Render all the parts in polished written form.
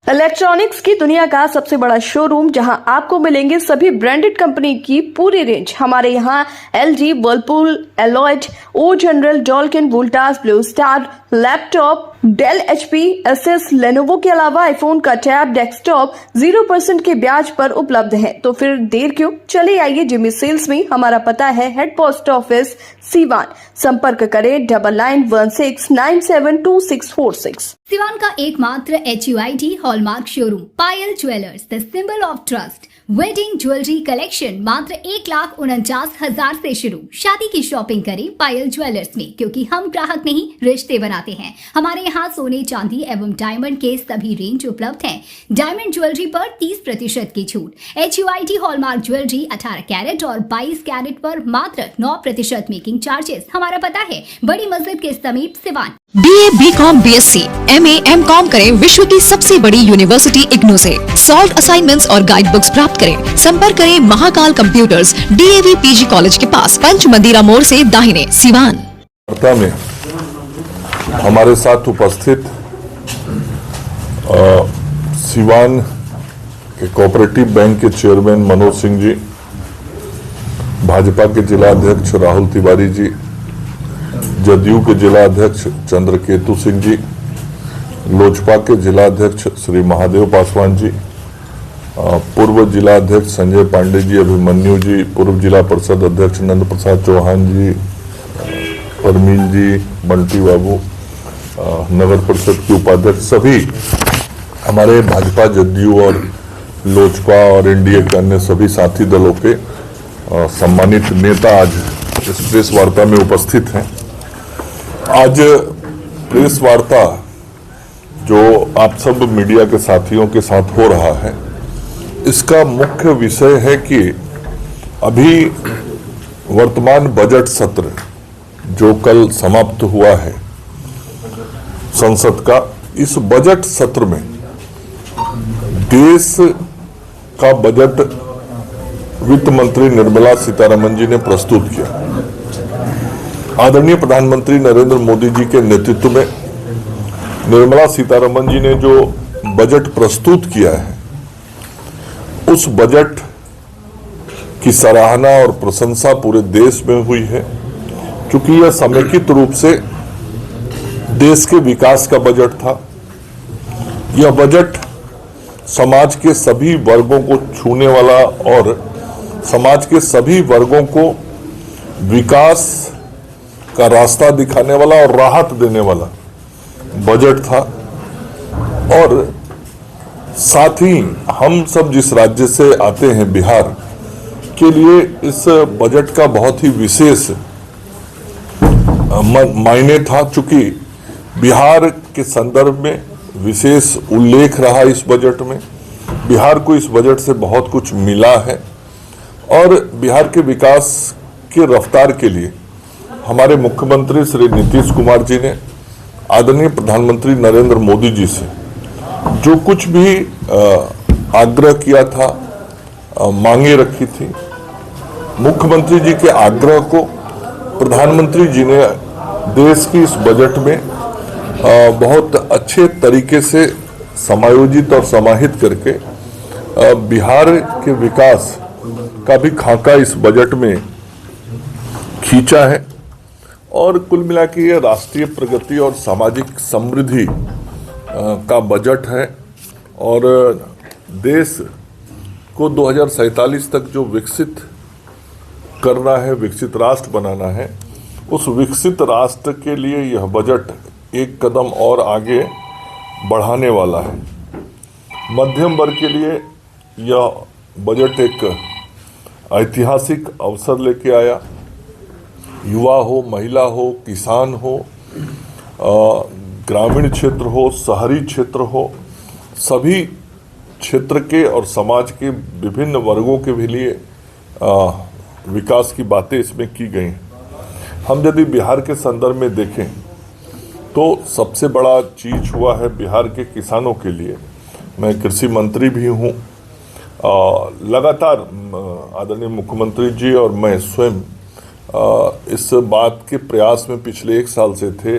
Electronics की दुनिया का सबसे बड़ा शोरूम जहां आपको मिलेंगे सभी ब्रांडेड कंपनी की पूरी रेंज। हमारे यहां LG, Whirlpool, Lloyd, O General, डॉल्किन, Voltas, Blue Star, laptop, Dell, HP, एसएस, लेनोवो के अलावा आईफोन का टैब, डेस्कटॉप 0% के ब्याज पर उपलब्ध है। तो फिर देर क्यों, चले आइए जिमी सेल्स में। हमारा पता है हेड पोस्ट ऑफिस, सीवान। संपर्क करें 9916972646। सिवान का एकमात्र HUID hallmark showroom Payal jewellers, the symbol of trust. Wedding jewellery collection मात्र 1,49,000 से शुरू। शादी की शॉपिंग करें पायल ज्वेलर्स में, क्योंकि हम ग्राहक नहीं रिश्ते बनाते हैं। हमारे यहाँ सोने, चांदी एवं डायमंड के सभी रेंज उपलब्ध हैं। डायमंड ज्वेलरी पर 30% की छूट। HUID हॉलमार्क ज्वेलरी 18 कैरेट और 22 कैरेट पर मात्र 9% मेकिंग चार्जेस। हमारा पता है बड़ी मस्जिद के समीप, Siwan. BA, BCom, BSc, MA, MCom करें विश्व की सबसे बड़ी यूनिवर्सिटी इग्नू से। सॉल्व असाइनमेंट्स और गाइड बुक्स प्राप्त करें। संपर्क करें Mahakal computers, DAV PG college के पास, पंच मंदिरा मोड़ से दाहिने, सिवान। में हमारे साथ उपस्थित सिवान के कोऑपरेटिव बैंक के चेयरमैन मनोज सिंह जी, भाजपा के जिला अध्यक्ष राहुल तिवारी जी, जदयू के जिला अध्यक्ष चंद्रकेतु सिंह जी, लोजपा के जिला अध्यक्ष श्री महादेव पासवान जी, पूर्व जिला अध्यक्ष संजय पांडे जी, अभिमन्यु जी, पूर्व जिला परिषद अध्यक्ष नंद प्रसाद चौहान जी, परमील जी, बंटी बाबू, नगर परिषद के उपाध्यक्ष, सभी हमारे भाजपा, जदयू और लोजपा और एनडीए के अन्य सभी साथी दलों के सम्मानित नेता आज इस प्रेस वार्ता में उपस्थित हैं। आज प्रेस वार्ता जो आप सब मीडिया के साथियों के साथ हो रहा है, इसका मुख्य विषय है कि अभी वर्तमान बजट सत्र जो कल समाप्त हुआ है संसद का, इस बजट सत्र में देश का बजट वित्त मंत्री निर्मला सीतारमण जी ने प्रस्तुत किया। आदरणीय प्रधानमंत्री नरेंद्र मोदी जी के नेतृत्व में निर्मला सीतारमण जी ने जो बजट प्रस्तुत किया है, उस बजट की सराहना और प्रशंसा पूरे देश में हुई है, क्योंकि यह समेकित रूप से देश के विकास का बजट था। यह बजट समाज के सभी वर्गों को छूने वाला और समाज के सभी वर्गों को विकास का रास्ता दिखाने वाला और राहत देने वाला बजट था। और साथ ही हम सब जिस राज्य से आते हैं, बिहार के लिए इस बजट का बहुत ही विशेष मायने था, चूंकि बिहार के संदर्भ में विशेष उल्लेख रहा इस बजट में। बिहार को इस बजट से बहुत कुछ मिला है और बिहार के विकास की रफ्तार के लिए हमारे मुख्यमंत्री श्री नीतीश कुमार जी ने आदरणीय प्रधानमंत्री नरेंद्र मोदी जी से जो कुछ भी आग्रह किया था, मांगे रखी थी, मुख्यमंत्री जी के आग्रह को प्रधानमंत्री जी ने देश की इस बजट में बहुत अच्छे तरीके से समायोजित और समाहित करके बिहार के विकास का भी खाका इस बजट में खींचा है। और कुल मिला के ये राष्ट्रीय प्रगति और सामाजिक समृद्धि का बजट है और देश को 2047 तक जो विकसित करना है, विकसित राष्ट्र बनाना है, उस विकसित राष्ट्र के लिए यह बजट एक कदम और आगे बढ़ाने वाला है। मध्यम वर्ग के लिए यह बजट एक ऐतिहासिक अवसर लेके आया। युवा हो, महिला हो, किसान हो, ग्रामीण क्षेत्र हो, शहरी क्षेत्र हो, सभी क्षेत्र के और समाज के विभिन्न वर्गों के भी लिए विकास की बातें इसमें की गई हैं। हम यदि बिहार के संदर्भ में देखें तो सबसे बड़ा चीज हुआ है बिहार के किसानों के लिए। मैं कृषि मंत्री भी हूँ। लगातार आदरणीय मुख्यमंत्री जी और मैं स्वयं इस बात के प्रयास में पिछले 1 साल से थे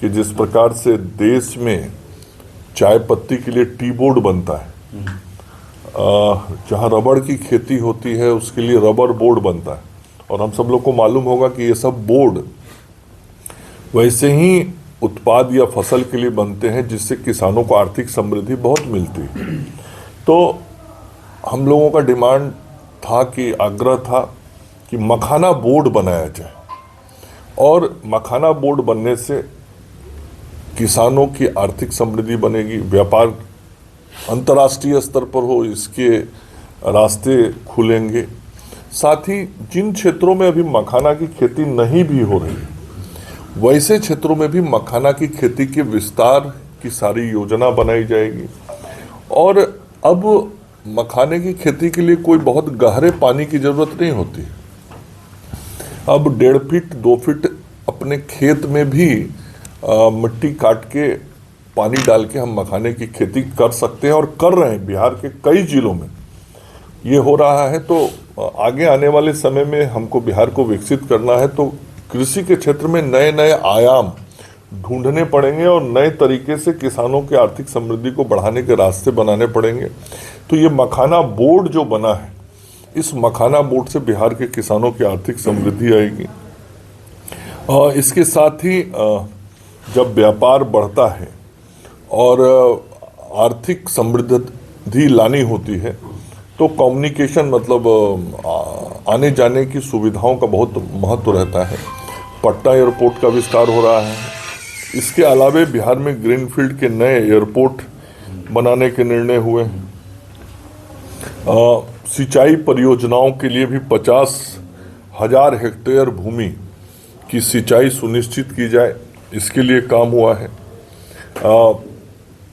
कि जिस प्रकार से देश में चाय पत्ती के लिए टी बोर्ड बनता है, जहाँ रबड़ की खेती होती है उसके लिए रबर बोर्ड बनता है। और हम सब लोग को मालूम होगा कि ये सब बोर्ड वैसे ही उत्पाद या फसल के लिए बनते हैं जिससे किसानों को आर्थिक समृद्धि बहुत मिलती है। तो हम लोगों का डिमांड था कि आग्रह था कि मखाना बोर्ड बनाया जाए, और मखाना बोर्ड बनने से किसानों की आर्थिक समृद्धि बनेगी, व्यापार अंतर्राष्ट्रीय स्तर पर हो इसके रास्ते खुलेंगे। साथ ही जिन क्षेत्रों में अभी मखाना की खेती नहीं भी हो रही वैसे क्षेत्रों में भी मखाना की खेती के विस्तार की सारी योजना बनाई जाएगी। और अब मखाने की खेती के लिए कोई बहुत गहरे पानी की जरूरत नहीं होती। अब 1.5 फीट 2 फीट अपने खेत में भी मिट्टी काट के पानी डाल के हम मखाने की खेती कर सकते हैं, और कर रहे हैं। बिहार के कई जिलों में ये हो रहा है। तो आगे आने वाले समय में हमको बिहार को विकसित करना है, तो कृषि के क्षेत्र में नए नए आयाम ढूंढने पड़ेंगे और नए तरीके से किसानों की आर्थिक समृद्धि को बढ़ाने के रास्ते बनाने पड़ेंगे। तो ये मखाना बोर्ड जो बना है, इस मखाना बोर्ड से बिहार के किसानों की आर्थिक समृद्धि आएगी। इसके साथ ही जब व्यापार बढ़ता है और आर्थिक समृद्धि लानी होती है तो कम्युनिकेशन मतलब आने जाने की सुविधाओं का बहुत महत्व रहता है। पटना एयरपोर्ट का विस्तार हो रहा है। इसके अलावे बिहार में ग्रीनफील्ड के नए एयरपोर्ट बनाने के निर्णय हुए हैं। सिंचाई परियोजनाओं के लिए भी 50,000 हेक्टेयर भूमि की सिंचाई सुनिश्चित की जाए, इसके लिए काम हुआ है।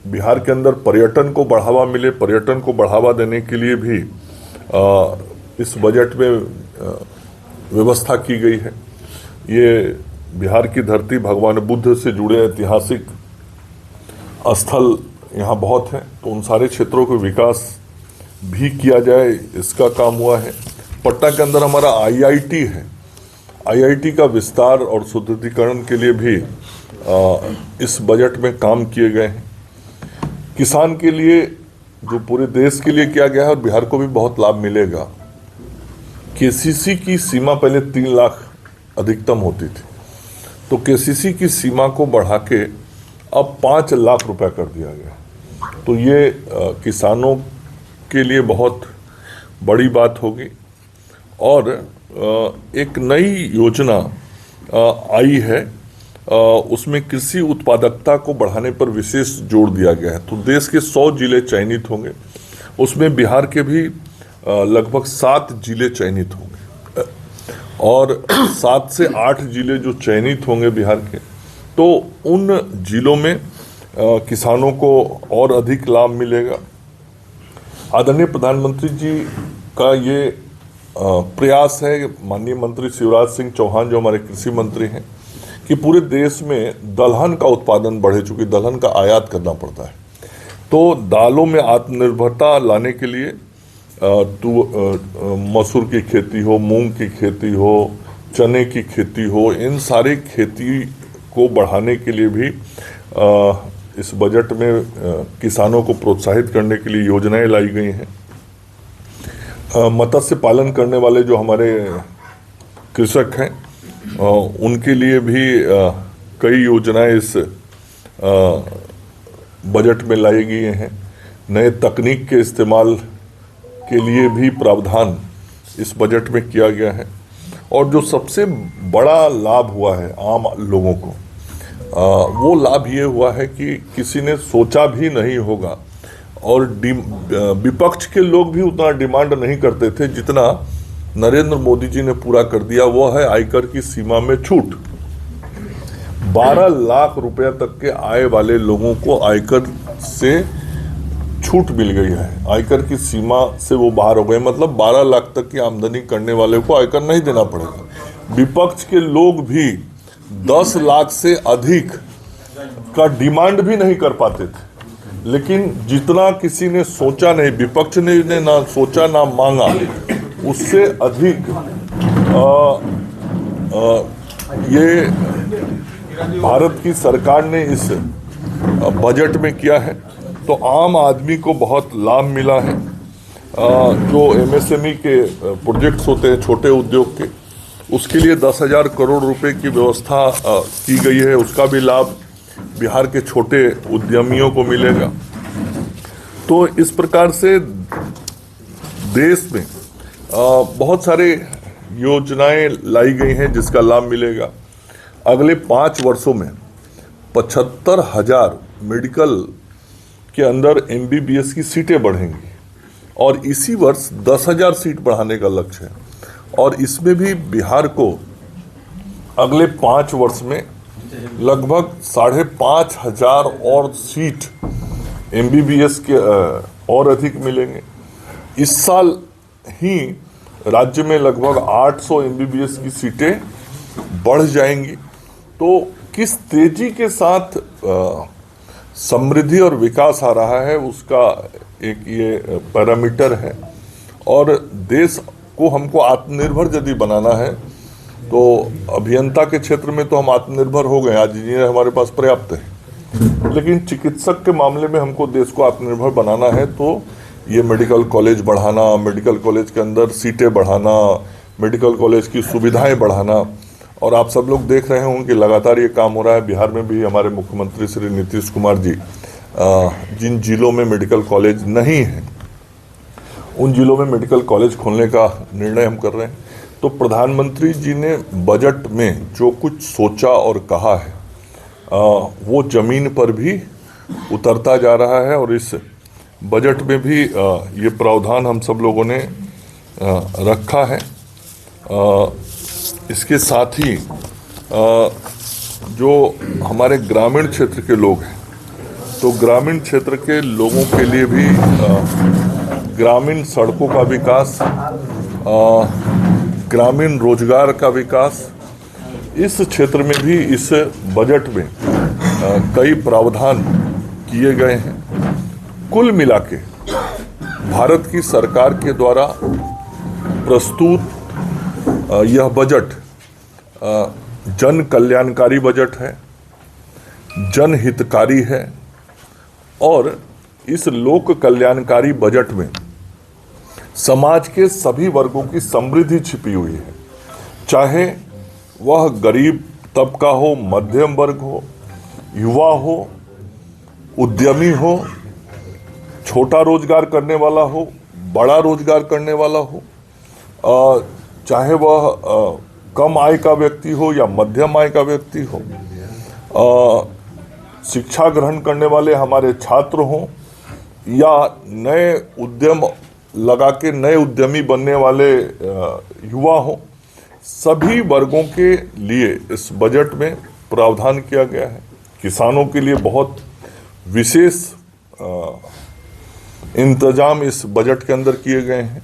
बिहार के अंदर पर्यटन को बढ़ावा मिले, पर्यटन को बढ़ावा देने के लिए भी इस बजट में व्यवस्था की गई है। ये बिहार की धरती भगवान बुद्ध से जुड़े ऐतिहासिक स्थल यहाँ बहुत हैं, तो उन सारे क्षेत्रों को विकास भी किया जाए, इसका काम हुआ है। पटना के अंदर हमारा आईआईटी है, आईआईटी का विस्तार और सुदृढ़ीकरण के लिए भी इस बजट में काम किए गए हैं। किसान के लिए जो पूरे देश के लिए किया गया है और बिहार को भी बहुत लाभ मिलेगा। केसीसी की सीमा पहले 3 लाख अधिकतम होती थी, तो केसीसी की सीमा को बढ़ा के अब 5 लाख रुपए कर दिया गया। तो ये किसानों के लिए बहुत बड़ी बात होगी। और एक नई योजना आई है, उसमें कृषि उत्पादकता को बढ़ाने पर विशेष जोर दिया गया है। तो देश के 100 जिले चयनित होंगे, उसमें बिहार के भी लगभग 7 जिले चयनित होंगे, और 7 से 8 जिले जो चयनित होंगे बिहार के, तो उन जिलों में किसानों को और अधिक लाभ मिलेगा। आदरणीय प्रधानमंत्री जी का ये प्रयास है, माननीय मंत्री शिवराज सिंह चौहान जो हमारे कृषि मंत्री हैं, कि पूरे देश में दलहन का उत्पादन बढ़े, चूँकि दलहन का आयात करना पड़ता है। तो दालों में आत्मनिर्भरता लाने के लिए मसूर की खेती हो, मूंग की खेती हो, चने की खेती हो, इन सारी खेती को बढ़ाने के लिए भी इस बजट में किसानों को प्रोत्साहित करने के लिए योजनाएं लाई गई हैं। मत्स्य पालन करने वाले जो हमारे कृषक हैं उनके लिए भी कई योजनाएं इस बजट में लाई गई हैं। नए तकनीक के इस्तेमाल के लिए भी प्रावधान इस बजट में किया गया है। और जो सबसे बड़ा लाभ हुआ है आम लोगों को, वो लाभ ये हुआ है कि किसी ने सोचा भी नहीं होगा, और विपक्ष के लोग भी उतना डिमांड नहीं करते थे जितना नरेंद्र मोदी जी ने पूरा कर दिया। वो है आयकर की सीमा में छूट। 12 लाख रुपए तक के आय वाले लोगों को आयकर से छूट मिल गई है। आयकर की सीमा से वो बाहर हो गए, मतलब 12 लाख तक की आमदनी करने वाले को आयकर नहीं देना पड़ेगा। विपक्ष के लोग भी 10 लाख से अधिक का डिमांड भी नहीं कर पाते थे, लेकिन जितना किसी ने सोचा नहीं, विपक्ष ने ना सोचा ना मांगा, उससे अधिक ये भारत की सरकार ने इस बजट में किया है तो आम आदमी को बहुत लाभ मिला है। जो एमएसएमई के प्रोजेक्ट्स होते हैं छोटे उद्योग के, उसके लिए 10,000 करोड़ रुपए की व्यवस्था की गई है। उसका भी लाभ बिहार के छोटे उद्यमियों को मिलेगा। तो इस प्रकार से देश में बहुत सारे योजनाएं लाई गई हैं जिसका लाभ मिलेगा। अगले 5 वर्षों में 75,000 मेडिकल के अंदर एमबीबीएस की सीटें बढ़ेंगी और इसी वर्ष 10,000 सीट बढ़ाने का लक्ष्य है। और इसमें भी बिहार को अगले 5 वर्ष में लगभग 5,500 और सीट एमबीबीएस के और अधिक मिलेंगे। इस साल ही राज्य में लगभग 800 एमबीबीएस की सीटें बढ़ जाएंगी। तो किस तेजी के साथ समृद्धि और विकास आ रहा है उसका एक ये पैरामीटर है। और देश को हमको आत्मनिर्भर यदि बनाना है तो अभियंता के क्षेत्र में तो हम आत्मनिर्भर हो गए, आज इंजीनियर हमारे पास पर्याप्त है, लेकिन चिकित्सक के मामले में हमको देश को आत्मनिर्भर बनाना है तो ये मेडिकल कॉलेज बढ़ाना, मेडिकल कॉलेज के अंदर सीटें बढ़ाना, मेडिकल कॉलेज की सुविधाएं बढ़ाना। और आप सब लोग देख रहे होंगे कि लगातार ये काम हो रहा है। बिहार में भी हमारे मुख्यमंत्री श्री नीतीश कुमार जी जिन जिलों में मेडिकल कॉलेज नहीं है उन जिलों में मेडिकल कॉलेज खोलने का निर्णय हम कर रहे हैं। तो प्रधानमंत्री जी ने बजट में जो कुछ सोचा और कहा है वो जमीन पर भी उतरता जा रहा है। और इस बजट में भी ये प्रावधान हम सब लोगों ने रखा है। इसके साथ ही जो हमारे ग्रामीण क्षेत्र के लोग हैं तो ग्रामीण क्षेत्र के लोगों के लिए भी ग्रामीण सड़कों का विकास, ग्रामीण रोजगार का विकास, इस क्षेत्र में भी इस बजट में कई प्रावधान किए गए हैं। कुल मिलाके भारत की सरकार के द्वारा प्रस्तुत यह बजट जन कल्याणकारी बजट है, जनहितकारी है। और इस लोक कल्याणकारी बजट में समाज के सभी वर्गों की समृद्धि छिपी हुई है, चाहे वह गरीब तबका हो, मध्यम वर्ग हो, युवा हो, उद्यमी हो, छोटा रोजगार करने वाला हो, बड़ा रोजगार करने वाला हो, चाहे वह कम आय का व्यक्ति हो या मध्यम आय का व्यक्ति हो, शिक्षा ग्रहण करने वाले हमारे छात्र हों या नए उद्यम लगा के नए उद्यमी बनने वाले युवा हों, सभी वर्गों के लिए इस बजट में प्रावधान किया गया है। किसानों के लिए बहुत विशेष इंतजाम इस बजट के अंदर किए गए हैं।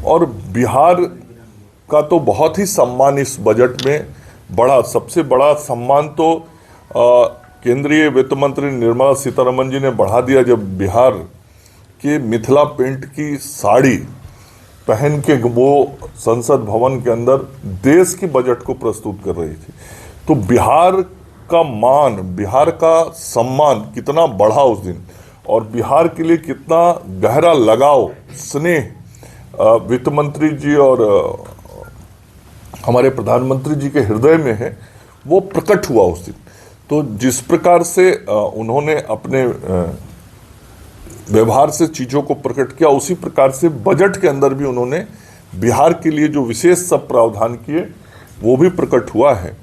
और बिहार का तो बहुत ही सम्मान इस बजट में सबसे बड़ा सम्मान तो केंद्रीय वित्त मंत्री निर्मला सीतारमण जी ने बढ़ा दिया जब बिहार के मिथिला पेंट की साड़ी पहन के वो संसद भवन के अंदर देश की बजट को प्रस्तुत कर रही थी। तो बिहार का मान, बिहार का सम्मान कितना बढ़ा उस दिन, और बिहार के लिए कितना गहरा लगाव, स्नेह वित्त मंत्री जी और हमारे प्रधानमंत्री जी के हृदय में है, वो प्रकट हुआ उस दिन। तो जिस प्रकार से उन्होंने अपने व्यवहार से चीज़ों को प्रकट किया, उसी प्रकार से बजट के अंदर भी उन्होंने बिहार के लिए जो विशेष सब प्रावधान किए वो भी प्रकट हुआ है।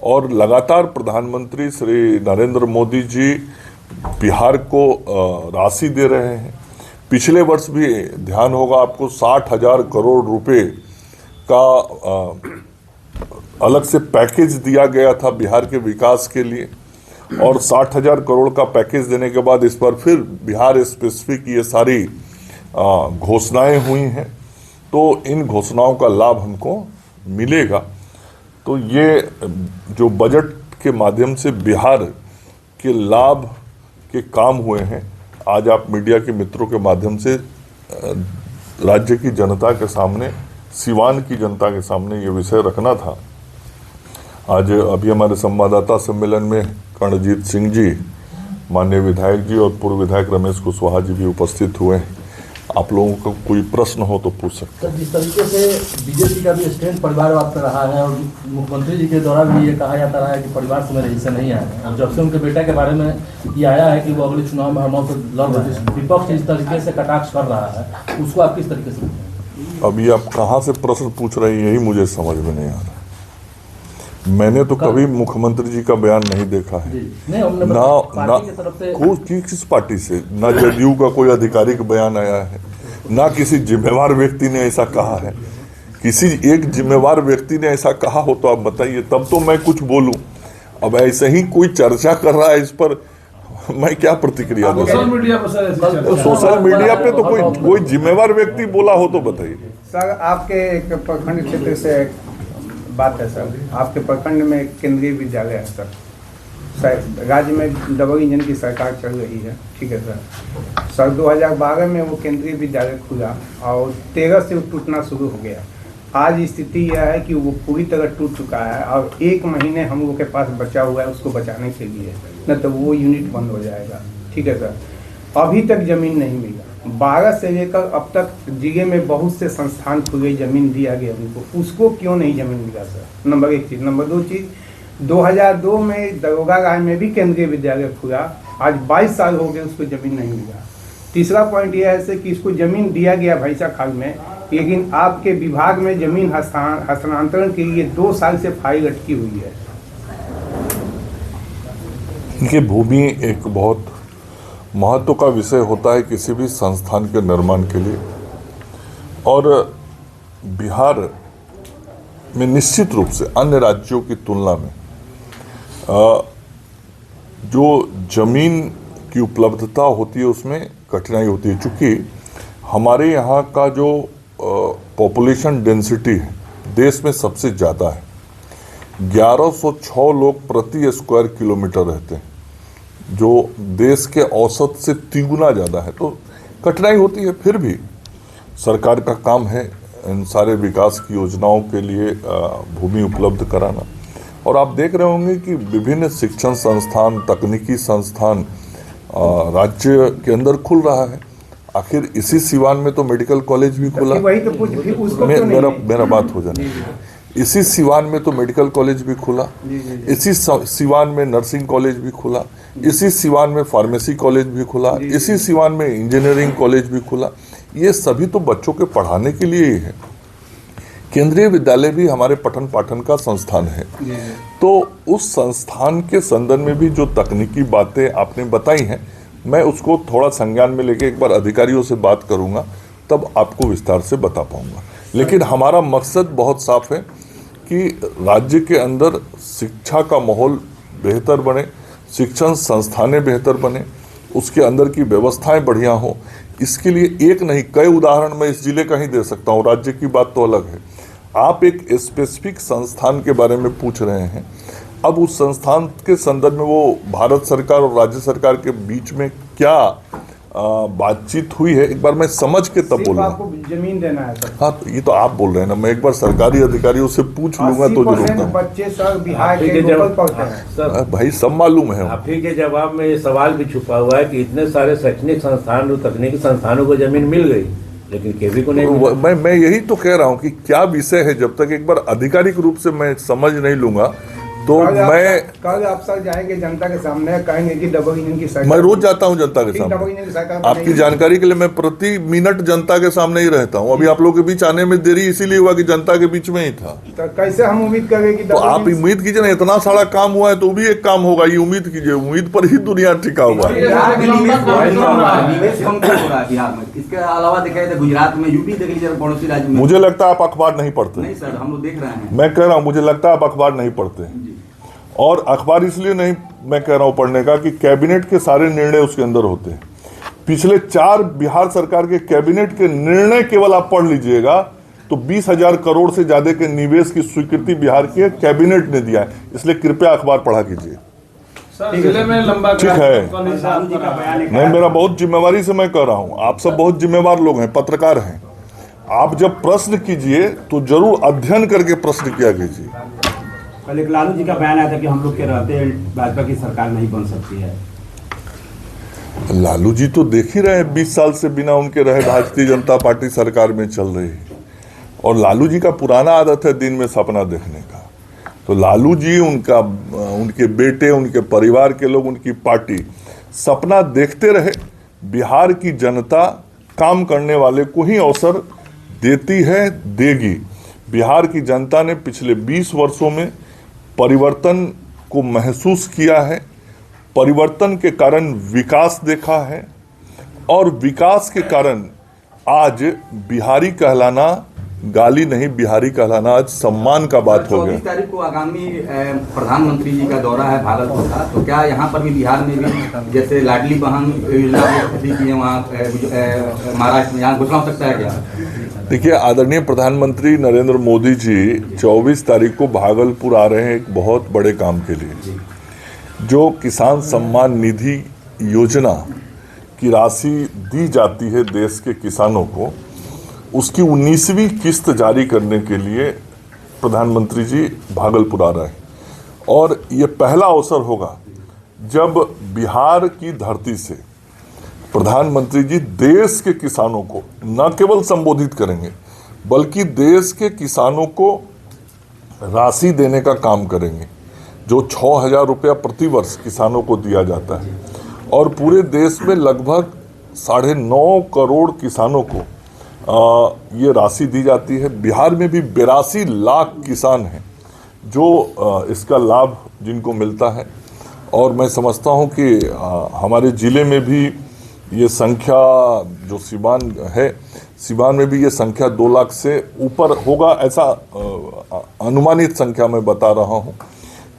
और लगातार प्रधानमंत्री श्री नरेंद्र मोदी जी बिहार को राशि दे रहे हैं। पिछले वर्ष भी ध्यान होगा आपको 60,000 करोड़ रुपए का अलग से पैकेज दिया गया था बिहार के विकास के लिए। और 60,000 करोड़ का पैकेज देने के बाद इस बार फिर बिहार स्पेसिफिक ये सारी घोषणाएं हुई हैं। तो इन घोषणाओं का लाभ हमको मिलेगा। तो ये जो बजट के माध्यम से बिहार के लाभ के काम हुए हैं, आज आप मीडिया के मित्रों के माध्यम से राज्य की जनता के सामने, सिवान की जनता के सामने ये विषय रखना था। आज अभी हमारे संवाददाता सम्मेलन में कर्णजीत सिंह जी माननीय विधायक जी और पूर्व विधायक रमेश कुशवाहा जी भी उपस्थित हुए हैं। आप लोगों को कोई प्रश्न हो तो पूछ सकते हैं। जिस तरीके से बीजेपी का भी स्टैंड परिवारवाद पर रहा है और मुख्यमंत्री जी के द्वारा भी ये कहा जाता रहा है कि परिवार से मेरे हिस्से नहीं आए हैं, और जब से उनके बेटा के बारे में ये आया है कि वो अगले चुनाव में हमारे लड़ रहे हैं, विपक्ष इस तरीके से कटाक्ष कर रहा है, उसको आप किस तरीके से? अभी आप कहाँ से प्रश्न पूछ रहे हैं, यही मुझे समझ में नहीं आ रहा। मैंने तो कभी मुख्यमंत्री जी का बयान नहीं देखा है, ना किस पार्टी से, ना जदयू का कोई आधिकारिक बयान आया है, ना किसी जिम्मेवार व्यक्ति ने ऐसा कहा है। किसी एक जिम्मेवार व्यक्ति ने ऐसा कहा हो तो आप बताइए, तब तो मैं कुछ बोलूं। अब ऐसे ही कोई चर्चा कर रहा है, इस पर मैं क्या प्रतिक्रिया दूं? सोशल मीडिया पर सर, तो सोशल मीडिया पे तो कोई जिम्मेवार व्यक्ति बोला हो तो बताइए। सर, आपके एक प्रखंड क्षेत्र से बात है सर, आपके प्रखंड में एक केंद्रीय विद्यालय है सर, राज्य में डबल इंजन की सरकार चल रही है, ठीक है सर। 2012 में वो केंद्रीय विद्यालय खुला और 13 से वो टूटना शुरू हो गया। आज स्थिति यह है कि वो पूरी तरह टूट चुका है और 1 महीने हम लोग के पास बचा हुआ है उसको बचाने के लिए, न तो वो यूनिट बंद हो जाएगा, ठीक है सर। अभी तक जमीन नहीं मिला, 12 से लेकर अब तक जिले में बहुत से संस्थान खुले, जमीन दिया गया उनको, उसको क्यों नहीं जमीन मिला सर? नंबर 1 चीज़। नंबर 2 चीज़, 2002 में दरोगा राय में भी केंद्रीय विद्यालय खुला, आज 22 साल हो गए उसको जमीन नहीं मिला। तीसरा पॉइंट यह है कि इसको जमीन दिया गया भैंसा खाल में, लेकिन आपके विभाग में जमीन हस्तांतरण के लिए 2 साल से फाइल अटकी हुई है। ये भूमि एक बहुत महत्व का विषय होता है किसी भी संस्थान के निर्माण के लिए, और बिहार में निश्चित रूप से अन्य राज्यों की तुलना में जो जमीन की उपलब्धता होती है उसमें कठिनाई होती है, चूँकि हमारे यहाँ का जो पॉपुलेशन डेंसिटी है देश में सबसे ज़्यादा है। 1106 लोग प्रति स्क्वायर किलोमीटर रहते हैं, जो देश के औसत से 3 गुना ज़्यादा है, तो कठिनाई होती है। फिर भी सरकार का काम है इन सारे विकास की योजनाओं के लिए भूमि उपलब्ध कराना। और आप देख रहे होंगे कि विभिन्न शिक्षण संस्थान, तकनीकी संस्थान राज्य के अंदर खुल रहा है। आखिर इसी सिवान में तो मेडिकल कॉलेज भी खुला। मेरा बात हो जाए, इसी सिवान में तो मेडिकल कॉलेज भी खुला, इसी सिवान में नर्सिंग कॉलेज भी खुला, इसी सिवान में फार्मेसी कॉलेज भी खुला, इसी सिवान में इंजीनियरिंग कॉलेज भी खुला। ये सभी तो बच्चों के पढ़ाने के लिए ही है। केंद्रीय विद्यालय भी हमारे पठन पाठन का संस्थान है, तो उस संस्थान के संदर्भ में भी जो तकनीकी बातें आपने बताई हैं, मैं उसको थोड़ा संज्ञान में लेके एक बार अधिकारियों से बात करूंगा, तब आपको विस्तार से बता पाऊंगा। लेकिन हमारा मकसद बहुत साफ है कि राज्य के अंदर शिक्षा का माहौल बेहतर बने, शिक्षण संस्थानें बेहतर बने, उसके अंदर की व्यवस्थाएं बढ़िया हो। इसके लिए एक नहीं कई उदाहरण मैं इस जिले का ही दे सकता हूँ, राज्य की बात तो अलग है। आप एक स्पेसिफिक संस्थान के बारे में पूछ रहे हैं, अब उस संस्थान के संदर्भ में वो भारत सरकार और राज्य सरकार के बीच में क्या बातचीत हुई है, एक बार मैं समझ के तब बोलूँगा। आपको जमीन देना है सर। हाँ, तो ये तो आप बोल रहे हैं ना, मैं एक बार सरकारी अधिकारियों से पूछ लूंगा तो जरूर। बच्चे सर बिहार के लोकल पढ़ते हैं सर, भाई सब मालूम है। आप ही के जवाब में ये सवाल भी छुपा हुआ है कि इतने सारे शैक्षणिक संस्थान और तकनीकी संस्थानों को जमीन मिल गई, लेकिन केवी को नहीं मिला। मैं यही तो कह रहा हूँ कि क्या विषय है, जब तक एक बार आधिकारिक रूप से मैं समझ नहीं लूंगा तो कल आप सर जाएंगे जनता के सामने, कहेंगे कि डबल इंजन की सरकार। मैं रोज जाता हूँ जनता के सामने, आपकी जानकारी के लिए मैं प्रति मिनट जनता के सामने ही रहता हूँ। अभी आप लोग के बीच आने में देरी इसीलिए हुआ कि जनता के बीच में ही था। तो कैसे हम उम्मीद करें कि तो आप उम्मीद कीजिए ना, इतना सारा काम हुआ है तो भी एक काम होगा, ये उम्मीद कीजिए। उम्मीद पर ही दुनिया टिका हुआ है। इसके अलावा देखा जाए गुजरात में, यूपी देख लीजिए, पड़ोसी राज्य में। मुझे लगता है आप अखबार नहीं पढ़ते। नहीं सर, हम लोग देख रहे हैं। मैं कह रहा हूँ मुझे लगता है आप अखबार नहीं पढ़ते, और अखबार इसलिए नहीं मैं कह रहा हूं पढ़ने का कि कैबिनेट के सारे निर्णय उसके अंदर होते हैं। पिछले 4 बिहार सरकार के कैबिनेट के निर्णय केवल आप पढ़ लीजिएगा तो 20,000 करोड़ से ज्यादा के निवेश की स्वीकृति बिहार के कैबिनेट ने दिया है। इसलिए कृपया अखबार पढ़ा कीजिए। ठीक है, नहीं मेरा बहुत जिम्मेवारी से मैं कह रहा हूं, आप सब बहुत जिम्मेवार लोग हैं, पत्रकार हैं। आप जब प्रश्न कीजिए तो जरूर अध्ययन करके प्रश्न किया कीजिए। कल एक लालू जी का बयान आया था कि हम लोग के रहते भाजपा की सरकार नहीं बन सकती है। लालू जी तो देख ही रहे हैं 20 साल से बिना उनके रहे भारतीय जनता पार्टी सरकार में चल रही है। और लालू जी का पुराना आदत है दिन में सपना देखने का। तो लालू जी, उनके बेटे, उनके परिवार के लोग, उनकी पार्टी सपना देखते रहे। बिहार की जनता काम करने वाले को ही अवसर देती है, देगी। बिहार की जनता ने पिछले 20 वर्षों में परिवर्तन को महसूस किया है। परिवर्तन के कारण विकास देखा है और विकास के कारण आज बिहारी कहलाना गाली नहीं, बिहारी कहलाना आज सम्मान का बात हो गया। 24 तारीख को आगामी प्रधानमंत्री जी का दौरा है भागलपुर का, तो क्या यहाँ पर भी बिहार में भी जैसे लाडली बहन योजना की वहाँ महाराष्ट्र में यहाँ घोषणा हो सकता है क्या? देखिए, आदरणीय प्रधानमंत्री नरेंद्र मोदी जी 24 तारीख को भागलपुर आ रहे हैं एक बहुत बड़े काम के लिए। जो किसान सम्मान निधि योजना की राशि दी जाती है देश के किसानों को, उसकी 19वीं किस्त जारी करने के लिए प्रधानमंत्री जी भागलपुर आ रहे हैं। और ये पहला अवसर होगा जब बिहार की धरती से प्रधानमंत्री जी देश के किसानों को न केवल संबोधित करेंगे बल्कि देश के किसानों को राशि देने का काम करेंगे, जो 6,000 रुपया प्रति वर्ष किसानों को दिया जाता है। और पूरे देश में लगभग 9.5 करोड़ किसानों को ये राशि दी जाती है। बिहार में भी 82 लाख किसान हैं जो इसका लाभ जिनको मिलता है। और मैं समझता हूँ कि हमारे ज़िले में भी ये संख्या, जो सिवान है, सिवान में भी ये संख्या 2 लाख से ऊपर होगा, ऐसा अनुमानित संख्या मैं बता रहा हूँ।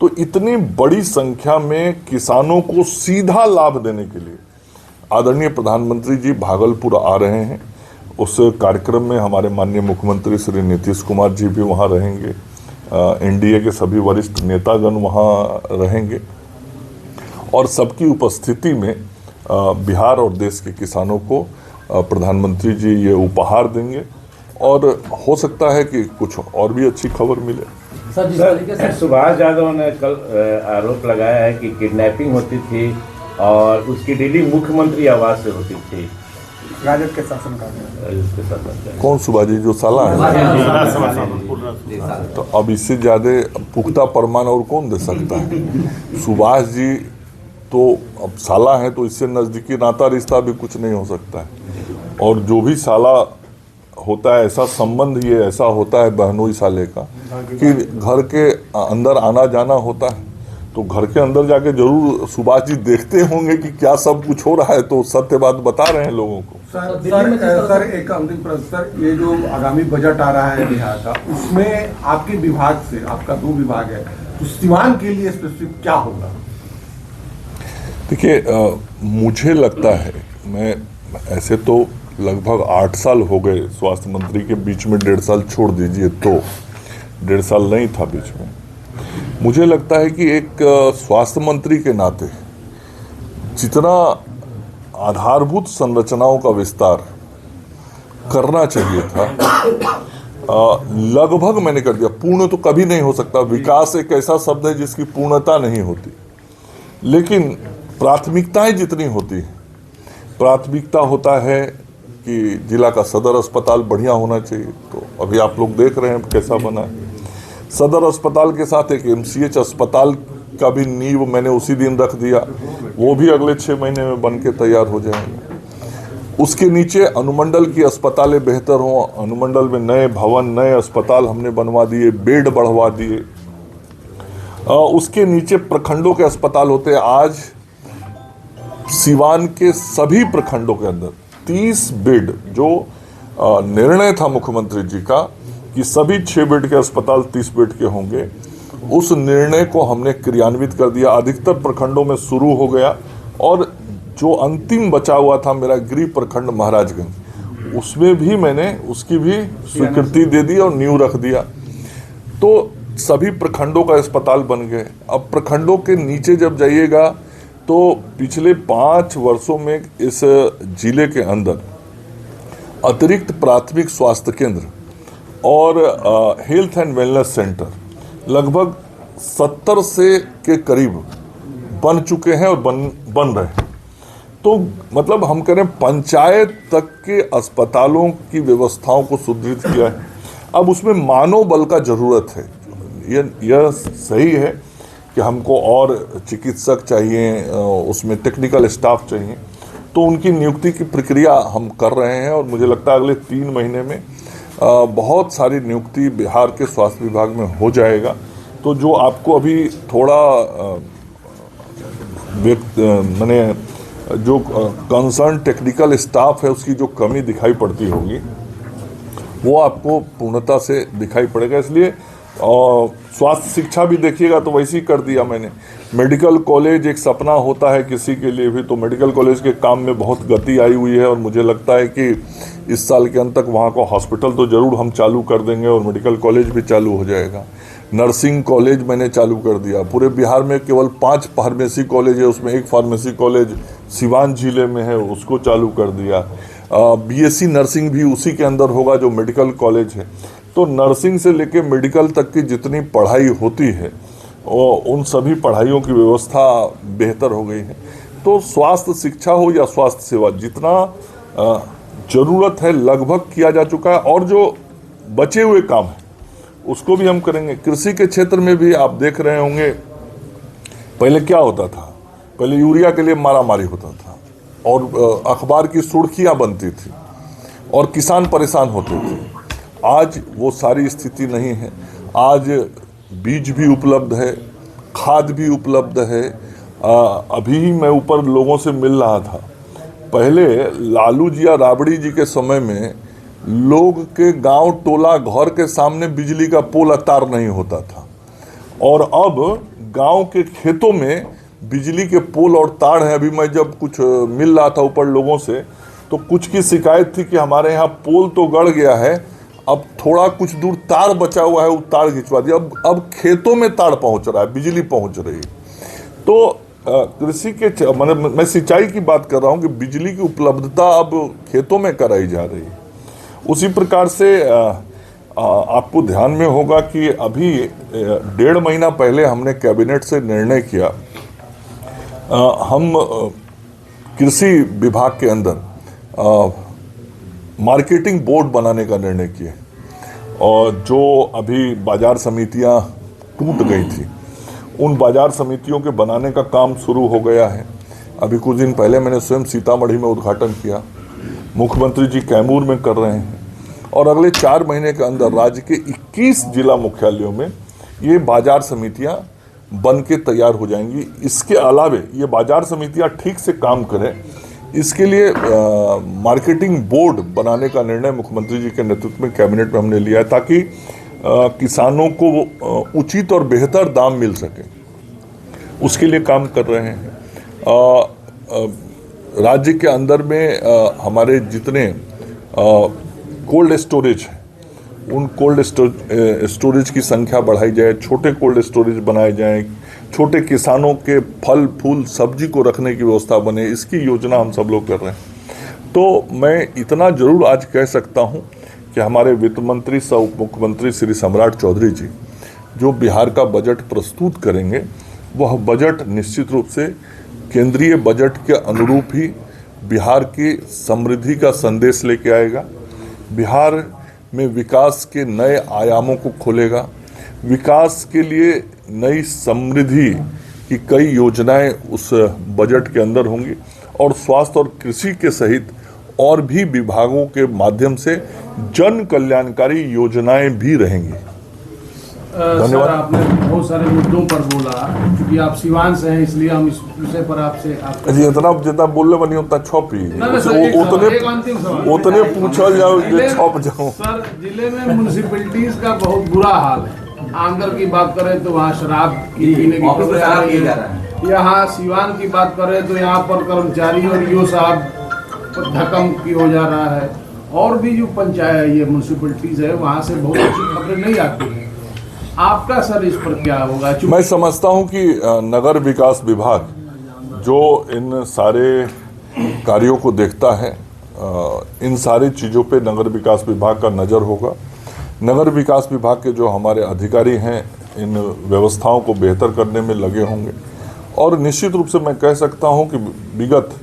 तो इतनी बड़ी संख्या में किसानों को सीधा लाभ देने के लिए आदरणीय प्रधानमंत्री जी भागलपुर आ रहे हैं। उस कार्यक्रम में हमारे माननीय मुख्यमंत्री श्री नीतीश कुमार जी भी वहाँ रहेंगे, एनडीए के सभी वरिष्ठ नेतागण वहाँ रहेंगे और सबकी उपस्थिति में बिहार और देश के किसानों को प्रधानमंत्री जी ये उपहार देंगे। और हो सकता है कि कुछ और भी अच्छी खबर मिले। सर, सुभाष यादव ने कल आरोप लगाया है कि किडनैपिंग होती थी और उसकी डीलिंग मुख्यमंत्री आवास से होती थी राजद के शासनकाल। कौन सुभाष जी, जो साला है? तो अब इससे ज़्यादा पुख्ता प्रमाण और कौन दे सकता है? सुभाष जी तो अब साला है, तो इससे नज़दीकी नाता रिश्ता भी कुछ नहीं हो सकता है। और जो भी साला होता है, ऐसा संबंध ये ऐसा होता है बहनोई साले का कि घर के अंदर आना जाना होता है। तो घर के अंदर जाके जरूर सुभाष जी देखते होंगे कि क्या सब कुछ हो रहा है, तो सत्य बात बता रहे हैं लोगों को। सर एक अंतिम प्रश्न सर, ये जो आगामी बजट आ रहा है बिहार का, उसमें आपके विभाग से, आपका 2 विभाग है, तो सीमांत के लिए स्पेसिफिक क्या होगा? देखिए, मुझे लगता है, मैं ऐसे तो लगभग 8 साल हो गए स्वास्थ्य मंत्री के, बीच में 1.5 साल छोड़ दीजिए तो 1.5 साल नहीं था बीच में। मुझे लगता है कि एक स्वास्थ्य मंत्री के नाते जितना आधारभूत संरचनाओं का विस्तार करना चाहिए था, लगभग मैंने कर दिया। पूर्ण तो कभी नहीं हो सकता, विकास एक ऐसा शब्द है जिसकी पूर्णता नहीं होती, लेकिन प्राथमिकताएं जितनी होती हैं, प्राथमिकता होता है कि जिला का सदर अस्पताल बढ़िया होना चाहिए। तो अभी आप लोग देख रहे हैं कैसा बना है। सदर अस्पताल के साथ एक MCH अस्पताल का भी नींव मैंने उसी दिन रख दिया, वो भी अगले 6 महीने में बन के तैयार हो जाएंगे। उसके नीचे अनुमंडल की अस्पतालें बेहतर हों, अनुमंडल में नए भवन, नए अस्पताल हमने बनवा दिए, बेड बढ़वा दिए। उसके नीचे प्रखंडों के अस्पताल होते हैं। आज सिवान के सभी प्रखंडों के अंदर 30 बेड, जो निर्णय था मुख्यमंत्री जी का कि सभी 6 बेड के अस्पताल 30 बेड के होंगे, उस निर्णय को हमने क्रियान्वित कर दिया। अधिकतर प्रखंडों में शुरू हो गया और जो अंतिम बचा हुआ था मेरा गृह प्रखंड महाराजगंज, उसमें भी मैंने उसकी भी स्वीकृति दे दी और नींव रख दिया। तो सभी प्रखंडों का अस्पताल बन गए। अब प्रखंडों के नीचे जब जाइएगा तो पिछले 5 वर्षों में इस जिले के अंदर अतिरिक्त प्राथमिक स्वास्थ्य केंद्र और हेल्थ एंड वेलनेस सेंटर लगभग 70 से के करीब बन चुके हैं और बन रहे हैं। तो मतलब हम करें पंचायत तक के अस्पतालों की व्यवस्थाओं को सुदृढ़ किया है। अब उसमें मानव बल का जरूरत है। यह सही है कि हमको और चिकित्सक चाहिए, उसमें टेक्निकल स्टाफ चाहिए, तो उनकी नियुक्ति की प्रक्रिया हम कर रहे हैं और मुझे लगता है अगले 3 महीने में बहुत सारी नियुक्ति बिहार के स्वास्थ्य विभाग में हो जाएगा। तो जो आपको अभी थोड़ा मैंने जो कंसर्न टेक्निकल स्टाफ है उसकी जो कमी दिखाई पड़ती होगी वो आपको पूर्णता से दिखाई पड़ेगा। इसलिए स्वास्थ्य शिक्षा भी देखिएगा तो वैसे ही कर दिया मैंने। मेडिकल कॉलेज एक सपना होता है किसी के लिए भी, तो मेडिकल कॉलेज के काम में बहुत गति आई हुई है और मुझे लगता है कि इस साल के अंत तक वहाँ को हॉस्पिटल तो ज़रूर हम चालू कर देंगे और मेडिकल कॉलेज भी चालू हो जाएगा। नर्सिंग कॉलेज मैंने चालू कर दिया। पूरे बिहार में केवल 5 फार्मेसी कॉलेज है, उसमें एक फार्मेसी कॉलेज सिवान जिले में है, उसको चालू कर दिया। बीएससी नर्सिंग भी उसी के अंदर होगा जो मेडिकल कॉलेज है। तो नर्सिंग से लेके मेडिकल तक की जितनी पढ़ाई होती है उन सभी पढ़ाइयों की व्यवस्था बेहतर हो गई है। तो स्वास्थ्य शिक्षा हो या स्वास्थ्य सेवा, जितना ज़रूरत है लगभग किया जा चुका है और जो बचे हुए काम है उसको भी हम करेंगे। कृषि के क्षेत्र में भी आप देख रहे होंगे, पहले क्या होता था, पहले यूरिया के लिए मारामारी होता था और अखबार की सुर्खियां बनती थी और किसान परेशान होते थे। आज वो सारी स्थिति नहीं है। आज बीज भी उपलब्ध है, खाद भी उपलब्ध है। अभी ही मैं ऊपर लोगों से मिल रहा था, पहले लालू जी या राबड़ी जी के समय में लोग के गांव टोला घर के सामने बिजली का पोल तार नहीं होता था और अब गांव के खेतों में बिजली के पोल और तार हैं। अभी मैं जब कुछ मिल रहा था ऊपर लोगों से तो कुछ की शिकायत थी कि हमारे यहाँ पोल तो गड़ गया है, अब थोड़ा कुछ दूर तार बचा हुआ है, वो तार खिंचवा दिया। अब खेतों में तार पहुँच रहा है, बिजली पहुँच रही है। तो कृषि के मैं सिंचाई की बात कर रहा हूँ कि बिजली की उपलब्धता अब खेतों में कराई जा रही है। उसी प्रकार से आपको ध्यान में होगा कि अभी 1.5 महीना पहले हमने कैबिनेट से निर्णय किया, हम कृषि विभाग के अंदर मार्केटिंग बोर्ड बनाने का निर्णय किए और जो अभी बाजार समितियां टूट गई थी उन बाजार समितियों के बनाने का काम शुरू हो गया है। अभी कुछ दिन पहले मैंने स्वयं सीतामढ़ी में उद्घाटन किया, मुख्यमंत्री जी कैमूर में कर रहे हैं और अगले 4 महीने के अंदर राज्य के 21 जिला मुख्यालयों में ये बाजार समितियां बन के तैयार हो जाएंगी। इसके अलावे ये बाजार समितियां ठीक से काम करें, इसके लिए मार्केटिंग बोर्ड बनाने का निर्णय मुख्यमंत्री जी के नेतृत्व में कैबिनेट में हमने लिया है ताकि किसानों को उचित और बेहतर दाम मिल सके, उसके लिए काम कर रहे हैं। राज्य के अंदर में हमारे जितने कोल्ड स्टोरेज है उन कोल्ड स्टोरेज की संख्या बढ़ाई जाए, छोटे कोल्ड स्टोरेज बनाए जाएं, छोटे किसानों के फल फूल सब्जी को रखने की व्यवस्था बने, इसकी योजना हम सब लोग कर रहे हैं। तो मैं इतना जरूर आज कह सकता हूं कि हमारे वित्त मंत्री सह उप मुख्यमंत्री श्री सम्राट चौधरी जी जो बिहार का बजट प्रस्तुत करेंगे वह बजट निश्चित रूप से केंद्रीय बजट के अनुरूप ही बिहार की समृद्धि का संदेश लेके आएगा, बिहार में विकास के नए आयामों को खोलेगा, विकास के लिए नई समृद्धि की कई योजनाएं उस बजट के अंदर होंगी और स्वास्थ्य और कृषि के सहित और भी विभागों के माध्यम से जन कल्याणकारी योजनाएं भी रहेंगी। धन्यवाद। आपने बहुत सारे मुद्दों पर बोला, क्योंकि आप सिवान से हैं इसलिए हम इस विषय पर आपसे जी जितना बोलने वाली उतना छप ही उतने पूछा जाओ छप जाओ। सर, जिले में म्यूनिसिपैलिटीज का बहुत बुरा हाल है। आंगल की बात करें तो वहाँ शराब की पीने की प्रक्रिया है। यहाँ सिवान की बात करें तो यहाँ पर कर्मचारी और ईओ साहब धक्कम की हो जा रहा है और भी जो पंचायत ये म्यूनिसिपैलिटीज है वहाँ से बहुत अच्छी खबरें नहीं आती हैं। आपका सर इस पर क्या होगा? मैं समझता हूं कि नगर विकास विभाग जो इन सारे कार्यों को देखता है, इन सारी चीज़ों पे नगर विकास विभाग का नज़र होगा। नगर विकास विभाग के जो हमारे अधिकारी हैं इन व्यवस्थाओं को बेहतर करने में लगे होंगे और निश्चित रूप से मैं कह सकता हूं कि विगत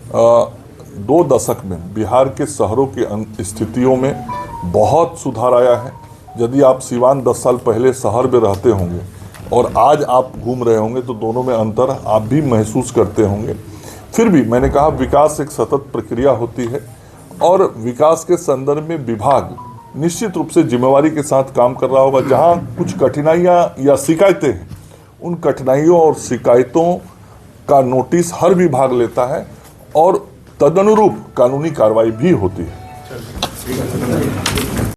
2 दशक में बिहार के शहरों की स्थितियों में बहुत सुधार आया है। यदि आप सिवान 10 साल पहले शहर में रहते होंगे और आज आप घूम रहे होंगे तो दोनों में अंतर आप भी महसूस करते होंगे। फिर भी मैंने कहा विकास एक सतत प्रक्रिया होती है और विकास के संदर्भ में विभाग निश्चित रूप से जिम्मेवारी के साथ काम कर रहा होगा। जहां कुछ कठिनाइयां या शिकायतें हैं, उन कठिनाइयों और शिकायतों का नोटिस हर विभाग लेता है और तदनुरूप कानूनी कार्रवाई भी होती है।